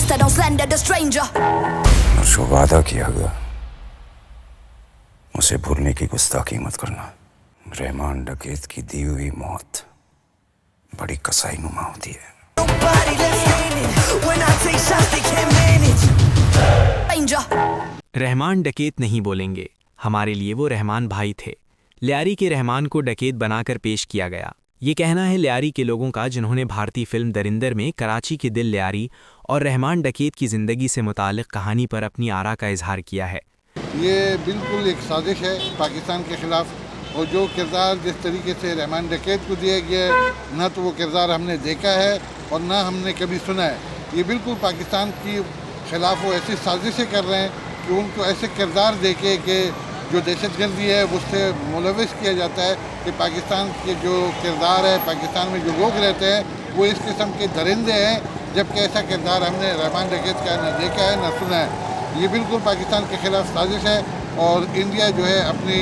gangster, don't slander the stranger. मुझको वादा किया गया, उसे भूलने की गुस्ताखी मत करना। रहमान डकैत की दी हुई मौत बड़ी कसाई नुमा होती है। रहमान डकैत नहीं बोलेंगे, हमारे लिए वो रहमान भाई थे। लियारी के रहमान को डकैत बनाकर पेश किया गया। ये कहना है लियारी के लोगों का, जिन्होंने भारतीय फिल्म दरिंदर में कराची के दिल लियारी और रहमान डकैत की ज़िंदगी से मुतालिक कहानी पर अपनी आरा का इजहार किया है। ये बिल्कुल एक साजिश है पाकिस्तान के ख़िलाफ़, और जो किरदार जिस तरीके से रहमान डकैत को दिया गया है, ना तो वो किरदार हमने देखा है और ना हमने कभी सुना है। ये बिल्कुल पाकिस्तान की ख़िलाफ़ वो ऐसी साजिशें कर रहे हैं कि उनको ऐसे किरदार देके कि जो दहशतगर्दी है उससे मुलविस किया जाता है कि पाकिस्तान के जो किरदार है, पाकिस्तान में जो लोग रहते हैं वो इस किस्म के दरिंदे हैं, जबकि ऐसा किरदार हमने रहमान डकैत का न देखा है न सुना है। ये बिल्कुल पाकिस्तान के ख़िलाफ़ साजिश है और इंडिया जो है अपनी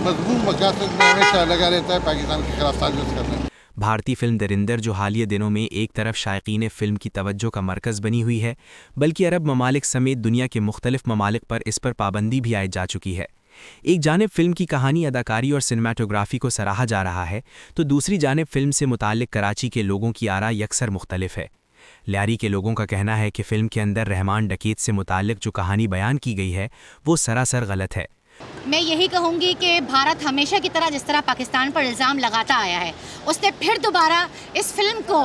मजमून मकासद में हमेशा लगा रहता है पाकिस्तान के ख़िलाफ़ साजिश करने में। भारतीय फिल्म दरिंदर जो हालिया दिनों में एक तरफ शायकीन फ़िल्म की तवज्जो का मरकज़ बनी हुई है, बल्कि अरब ममालिक समेत दुनिया के मुख्तलिफ ममालिक पर इस पर पाबंदी भी आयद जा चुकी है। एक जानिब फ़िल्म की कहानी, अदाकारी और सिनेमाटोग्राफी को सराहा जा रहा है, तो दूसरी जानिब फ़िल्म से मुताल्लिक़ कराची के लोगों की आरा यकसर मुख्तलिफ है। लियारी के लोगों का कहना है कि फ़िल्म के अंदर रहमान डकैत से मुताल्लिक़ जो कहानी बयान की गई है वो सरासर गलत है। मैं यही कहूँगी कि भारत हमेशा की तरह जिस तरह पाकिस्तान पर इल्ज़ाम लगाता आया है, उसने फिर दोबारा इस फिल्म को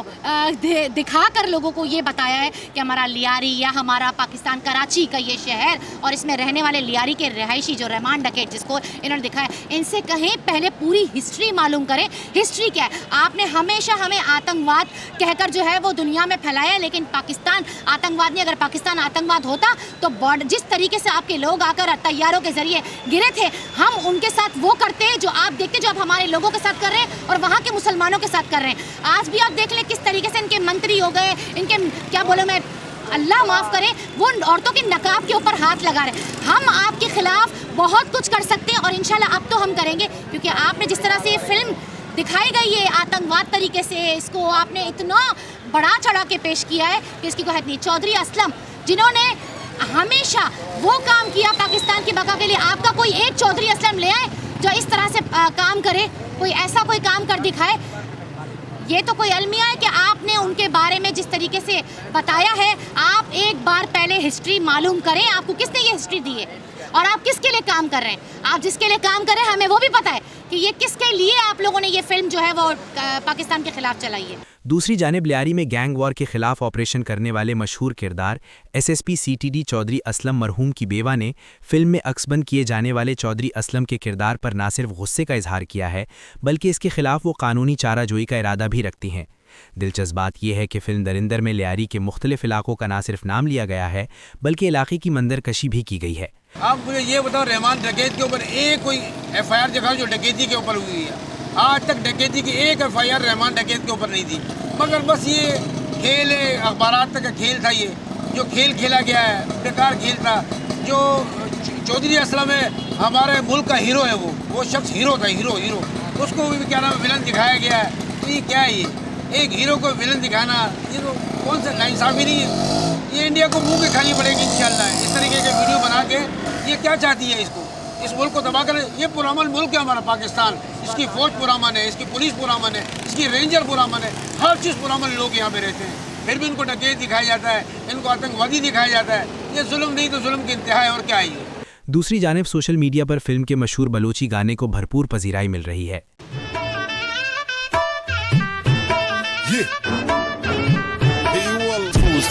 दिखाकर लोगों को ये बताया है कि हमारा लियारी या हमारा पाकिस्तान कराची का ये शहर और इसमें रहने वाले लियारी के रहायशी जो रहमान डकैत जिसको इन्होंने दिखाया, इनसे कहें पहले पूरी हिस्ट्री मालूम करें। हिस्ट्री क्या है? आपने हमेशा हमें आतंकवाद कहकर जो है वो दुनिया में फैलाया, लेकिन पाकिस्तान आतंकवाद नहीं। अगर पाकिस्तान आतंकवाद होता तो बॉर्डर जिस तरीके से आपके लोग आकर तैयारों के ज़रिए गिरे थे, हम उनके साथ वो करते जो आप देखते, जो आप हमारे लोगों के साथ कर रहे हैं और वहाँ के मुसलमानों के साथ कर रहे हैं। आज भी आप देख लें किस तरीके से इनके मंत्री हो गए, इनके क्या बोलो, मैं अल्लाह माफ़ करे, वो औरतों के नकाब के ऊपर हाथ लगा रहे हैं। हम आपके खिलाफ बहुत कुछ कर सकते हैं और इंशाल्लाह अब तो हम करेंगे, क्योंकि आपने जिस तरह से ये फिल्म दिखाई गई है आतंकवाद तरीके से, इसको आपने इतना बढ़ा चढ़ा के पेश किया है कि इसकी कोई हद नहीं। चौधरी असलम जिन्होंने हमेशा वो काम किया पाकिस्तान की बका के लिए, आपका कोई एक चौधरी असलम ले आए जो इस तरह से काम करे, कोई ऐसा कोई काम कर दिखाए। ये तो कोई अलमिया है कि आपने उनके बारे में जिस तरीके से बताया है, आप एक बार पहले हिस्ट्री मालूम करें, आपको किसने ये हिस्ट्री दी है और आप किसके लिए काम कर रहे हैं। आप जिसके लिए काम कर रहे हैं हमें वो भी पता है कि ये किसके लिए आप लोगों ने ये फिल्म जो है वो पाकिस्तान के खिलाफ चलाई है। दूसरी जानिब लियारी में गैंग वॉर के खिलाफ ऑपरेशन करने वाले मशहूर किरदार एसएसपी सीटीडी चौधरी असलम मरहूम की बेवा ने फिल्म में अक्सबंद किए जाने वाले चौधरी असलम के किरदार पर ना सिर्फ गुस्से का इजहार किया है, बल्कि इसके खिलाफ वो कानूनी चाराजोई का इरादा भी रखती हैं। दिलचस्प बात यह है कि फिल्म दरिंदर में लियारी के मुख्तलिफ इलाकों का ना सिर्फ नाम लिया गया है, बल्कि इलाके की मंजरकशी भी की गई है। आप मुझे ये बताओ, रहमान डकैत के ऊपर एक कोई FIR दिखाओ जो डकैती के ऊपर हुई है। आज तक डकैती की एक FIR रहमान डकैत के ऊपर नहीं थी, मगर बस ये खेल है, अखबारात तक का खेल था। ये जो खेल खेला गया है बेकार खेल था। जो चौधरी असलम है हमारे मुल्क का हीरो है, वो शख्स हीरो था, हीरो उसको भी क्या नाम विलन दिखाया गया है। तो ये क्या है, ये एक हीरो को विलन दिखाना, ये तो कौन सा नाइंसाफ़ी नहीं है। ये इंडिया को मुंह पे खानी पड़ेगी इंशाल्लाह। इस तरीके के वीडियो बना के ये क्या चाहती है, इस मुल्क को तबाह कर। ये पुरामन मुल्क है हमारा पाकिस्तान, इसकी फ़ौज पुरामन है, इसकी पुलिस पुरामन है, इसकी रेंजर पुरामन है, हर चीज़ पुरामन लोग यहाँ पे रहते हैं। फिर भी इनको डकैत दिखाया जाता है, इनको आतंकवादी दिखाया जाता है। ये जुल्म नहीं तो जुल्म की इंतहा है, और क्या है ये। दूसरी जानिब सोशल मीडिया पर फिल्म के मशहूर बलोची गाने को भरपूर पजीराई मिल रही है।